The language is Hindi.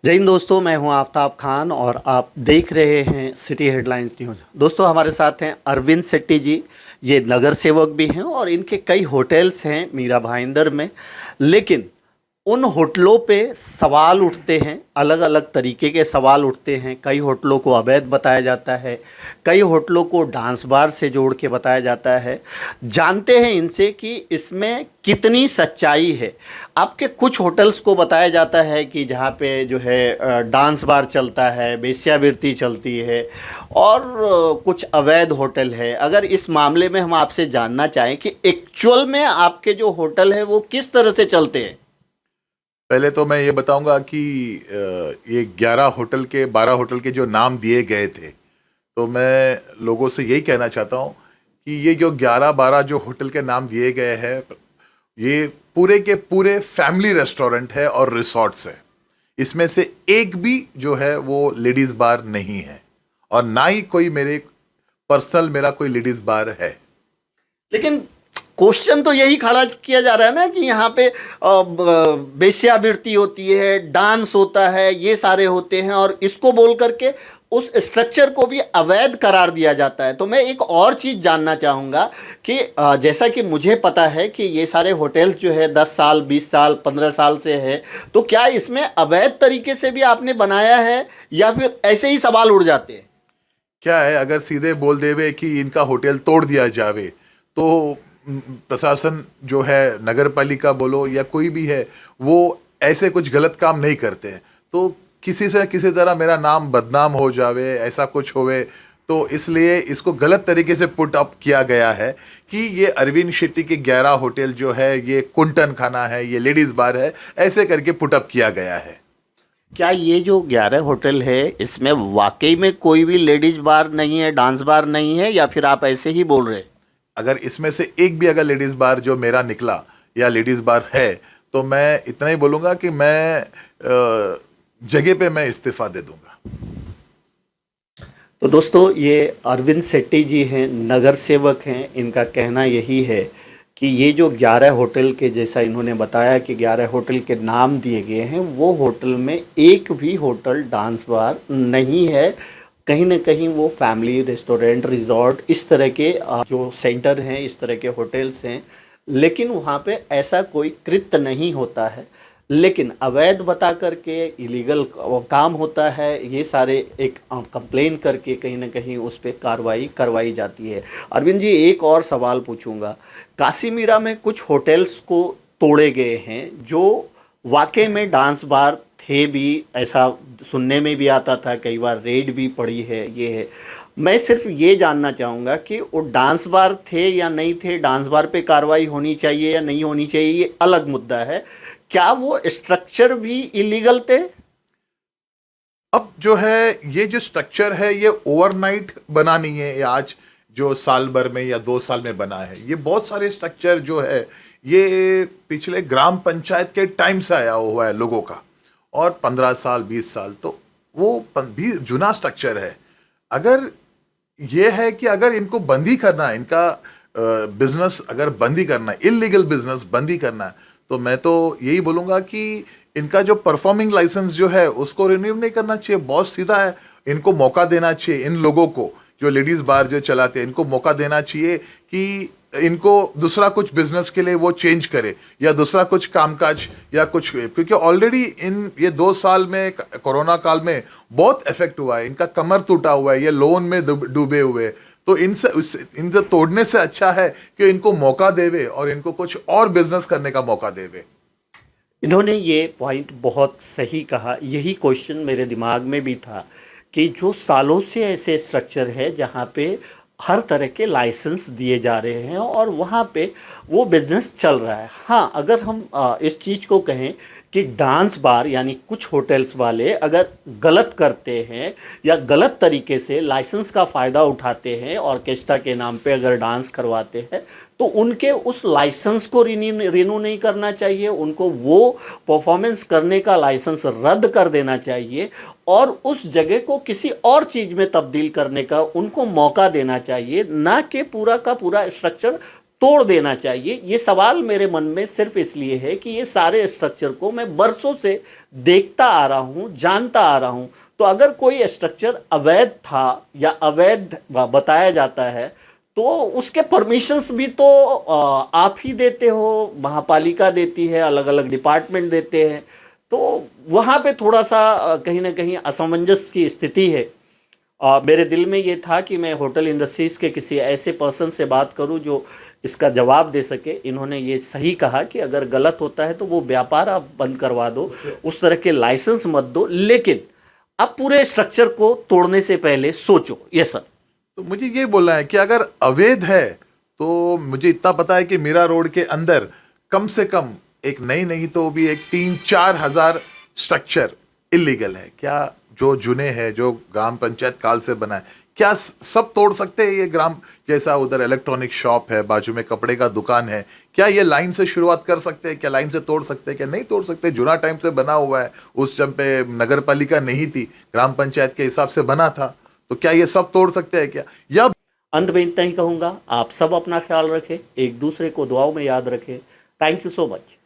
जय हिंद दोस्तों, मैं हूं आफ्ताब खान और आप देख रहे हैं सिटी हेडलाइंस न्यूज़। दोस्तों, हमारे साथ हैं अरविंद सेट्टी जी। ये नगर सेवक भी हैं और इनके कई होटल्स हैं मीरा भाईंदर में। लेकिन उन होटलों पे सवाल उठते हैं, अलग अलग तरीके के सवाल उठते हैं। कई होटलों को अवैध बताया जाता है, कई होटलों को डांस बार से जोड़ के बताया जाता है। जानते हैं इनसे कि इसमें कितनी सच्चाई है। आपके कुछ होटल्स को बताया जाता है कि जहाँ पे जो है डांस बार चलता है, वेश्यावृत्ति चलती है और कुछ अवैध होटल है। अगर इस मामले में हम आपसे जानना चाहें कि एक्चुअल में आपके जो होटल है वो किस तरह से चलते हैं। पहले तो मैं ये बताऊंगा कि ये 12 होटल के जो नाम दिए गए थे, तो मैं लोगों से यही कहना चाहता हूँ कि ये जो 11-12 जो होटल के नाम दिए गए हैं, ये पूरे के पूरे फैमिली रेस्टोरेंट है और रिसॉर्ट्स है। इसमें से एक भी जो है वो लेडीज़ बार नहीं है और ना ही कोई मेरा कोई लेडीज़ बार है। लेकिन क्वेश्चन तो यही खड़ा किया जा रहा है ना कि यहाँ पे वेश्यावृत्ति होती है, डांस होता है, ये सारे होते हैं और इसको बोल करके उस स्ट्रक्चर को भी अवैध करार दिया जाता है। तो मैं एक और चीज़ जानना चाहूँगा कि जैसा कि मुझे पता है कि ये सारे होटल्स जो है 10 साल, 20 साल, 15 साल से है, तो क्या इसमें अवैध तरीके से भी आपने बनाया है या फिर ऐसे ही सवाल उड़ जाते हैं? क्या है, अगर सीधे बोल देवे कि इनका होटल तोड़ दिया जावे तो प्रशासन जो है, नगर पालिका बोलो या कोई भी है, वो ऐसे कुछ गलत काम नहीं करते हैं। तो किसी से किसी तरह मेरा नाम बदनाम हो जावे, ऐसा कुछ होवे, तो इसलिए इसको गलत तरीके से पुट अप किया गया है कि ये अरविंद शेट्टी के 11 होटल जो है ये कुंटन खाना है, ये लेडीज़ बार है, ऐसे करके पुट अप किया गया है। क्या ये जो 11 होटल है इसमें वाकई में कोई भी लेडीज बार नहीं है, डांस बार नहीं है, या फिर आप ऐसे ही बोल रहे हैं? अगर इसमें से एक भी अगर लेडीज़ बार जो मेरा निकला या लेडीज़ बार है, तो मैं इतना ही बोलूँगा कि मैं जगह पे मैं इस्तीफ़ा दे दूँगा। तो दोस्तों, ये अरविंद सेट्टी जी हैं, नगर सेवक हैं। इनका कहना यही है कि ये जो 11 होटल के, जैसा इन्होंने बताया कि 11 होटल के नाम दिए गए हैं, वो होटल में एक भी होटल डांस बार नहीं है। कहीं ना कहीं वो फैमिली रेस्टोरेंट, रिजॉर्ट, इस तरह के जो सेंटर हैं, इस तरह के होटल्स हैं। लेकिन वहाँ पे ऐसा कोई कृत्य नहीं होता है, लेकिन अवैध बता करके इलीगल काम होता है। ये सारे एक कंप्लेन करके कहीं ना कहीं उस पर कार्रवाई करवाई जाती है। अरविंद जी, एक और सवाल पूछूंगा। काशीमीरा में कुछ होटल्स को तोड़े गए हैं जो वाकई में डांस बार थे भी, ऐसा सुनने में भी आता था, कई बार रेड भी पड़ी है। ये है, मैं सिर्फ ये जानना चाहूँगा कि वो डांस बार थे या नहीं थे, डांस बार पे कार्रवाई होनी चाहिए या नहीं होनी चाहिए, ये अलग मुद्दा है। क्या वो स्ट्रक्चर भी इलीगल थे? अब जो है ये जो स्ट्रक्चर है ये ओवरनाइट बना नहीं है, ये आज जो साल भर में या 2 साल में बना है। ये बहुत सारे स्ट्रक्चर जो है ये पिछले ग्राम पंचायत के टाइम से आया हुआ है लोगों का, और 15 साल 20 साल तो वो भी जुना स्ट्रक्चर है। अगर ये है कि अगर इनको बंदी करना है, इनका बिजनेस अगर बंदी करना है, इलीगल बिजनेस बंदी करना है, तो मैं तो यही बोलूँगा कि इनका जो परफॉर्मिंग लाइसेंस जो है उसको रिन्यू नहीं करना चाहिए। बहुत सीधा है, इनको मौका देना चाहिए। इन लोगों को जो लेडीज़ बार जो चलाते हैं, इनको मौका देना चाहिए कि इनको दूसरा कुछ बिजनेस के लिए वो चेंज करे या दूसरा कुछ कामकाज या कुछ, क्योंकि ऑलरेडी इन ये 2 साल में कोरोना काल में बहुत इफेक्ट हुआ है। इनका कमर टूटा हुआ है, ये लोन में डूबे हुए। तो इनसे तोड़ने से अच्छा है कि इनको मौका देवे और इनको कुछ और बिजनेस करने का मौका देवे। इन्होंने ये पॉइंट बहुत सही कहा। यही क्वेश्चन मेरे दिमाग में भी था कि जो सालों से ऐसे स्ट्रक्चर है जहाँ पे हर तरह के लाइसेंस दिए जा रहे हैं और वहाँ पे वो बिज़नेस चल रहा है। हाँ, अगर हम इस चीज़ को कहें कि डांस बार यानी कुछ होटल्स वाले अगर गलत करते हैं या गलत तरीके से लाइसेंस का फ़ायदा उठाते हैं, ऑर्केस्ट्रा के नाम पे अगर डांस करवाते हैं, तो उनके उस लाइसेंस को रिन्यू नहीं करना चाहिए। उनको वो परफॉर्मेंस करने का लाइसेंस रद्द कर देना चाहिए और उस जगह को किसी और चीज़ में तब्दील करने का उनको मौका देना चाहिए, ना कि पूरा का पूरा स्ट्रक्चर तोड़ देना चाहिए। ये सवाल मेरे मन में सिर्फ इसलिए है कि ये सारे स्ट्रक्चर को मैं बरसों से देखता आ रहा हूँ, जानता आ रहा हूँ। तो अगर कोई स्ट्रक्चर अवैध था या अवैध बताया जाता है तो उसके परमिशंस भी तो आप ही देते हो, महापालिका देती है, अलग अलग डिपार्टमेंट देते हैं। तो वहाँ पे थोड़ा सा कहीं ना कहीं असमंजस की स्थिति है। मेरे दिल में ये था कि मैं होटल इंडस्ट्रीज के किसी ऐसे पर्सन से बात करूं जो इसका जवाब दे सके। इन्होंने ये सही कहा कि अगर गलत होता है तो वो व्यापार आप बंद करवा दो, उस तरह के लाइसेंस मत दो, लेकिन आप पूरे स्ट्रक्चर को तोड़ने से पहले सोचो। ये सर, तो मुझे ये बोलना है कि अगर अवैध है तो मुझे इतना पता है कि मीरा रोड के अंदर कम से कम एक नहीं तो भी एक 3-4 हजार स्ट्रक्चर इलीगल है। क्या जो जुने हैं, जो ग्राम पंचायत काल से बना है, क्या सब तोड़ सकते हैं ये ग्राम? जैसा उधर इलेक्ट्रॉनिक शॉप है, बाजू में कपड़े का दुकान है, क्या ये लाइन से शुरुआत कर सकते हैं? क्या लाइन से तोड़ सकते हैं? क्या नहीं तोड़ सकते? जुना टाइम से बना हुआ है, उस टाइम पे नगर पालिका नहीं थी, ग्राम पंचायत के हिसाब से बना था, तो क्या ये सब तोड़ सकते हैं क्या? या अंत में इतना ही कहूँगा, आप सब अपना ख्याल रखें, एक दूसरे को दुआओं में याद रखें। Thank you so much.